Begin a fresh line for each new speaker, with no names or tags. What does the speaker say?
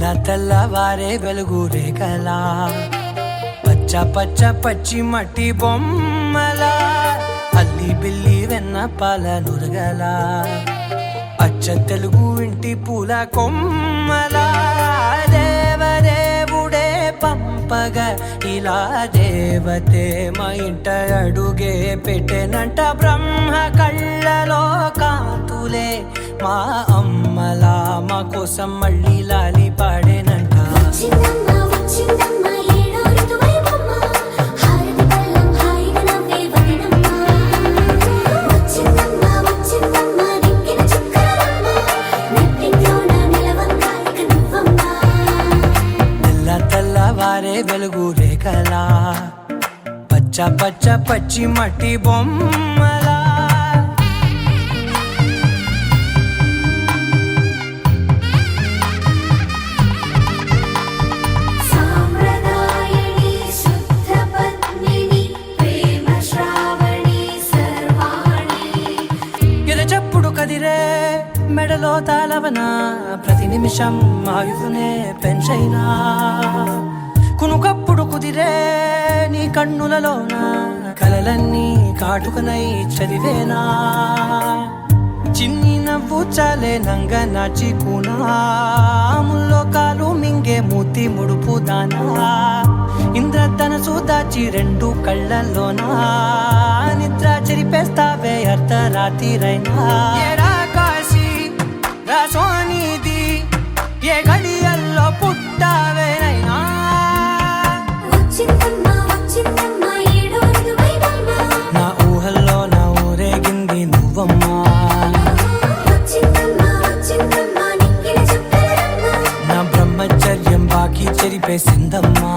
తెల్లవారే వెలుగు రేఖలా పచ్చ పచ్చ పచ్చి మట్టి బొమ్మల అల్లి బిల్లి వెన్న పాల నురగల అచ్చ తెలుగు ఇంటి పూల కొమ్మల దేవదేవుడే పంపగా ఇలా దేవతే మా ఇంట అడుగే పెట్టెనంట బ్రహ్మ కళ్ళలో కాంతులే మా అమ్మలా మా కోసం మళ్ళీ లాలి పాడేనంట తెల్లవారే వెలుగు రేఖలా పచ్చ పచ్చ పచ్చి మట్టి బొమ్మలా కదిరే మెడలో తాళవన ప్రతి నిమిషం ఆయువునే పెంచైనా కునుకప్పుడు కుదిరే నీ కన్నులలోన కలలన్నీ కాటుకనై చదివేనా చిన్ని నవ్వు చాలే నంగ నాచి కూనాముల్లో కాలు మింగే మూతి ముడుపు దానా ఇంద్రధనసు దాచి రెండు కళ్ళల్లోనా నిద్ర చెరిపేస్తావే అర్ధరాత్రిరైనా కాశీ రాసోనిది ఏ గడియల్లో పుట్టావేనైనా నా ఊహల్లో నా ఊరేగింది నువ్వమ్మా నా బ్రహ్మచర్యం బాకీ చెరిపేసిందమ్మా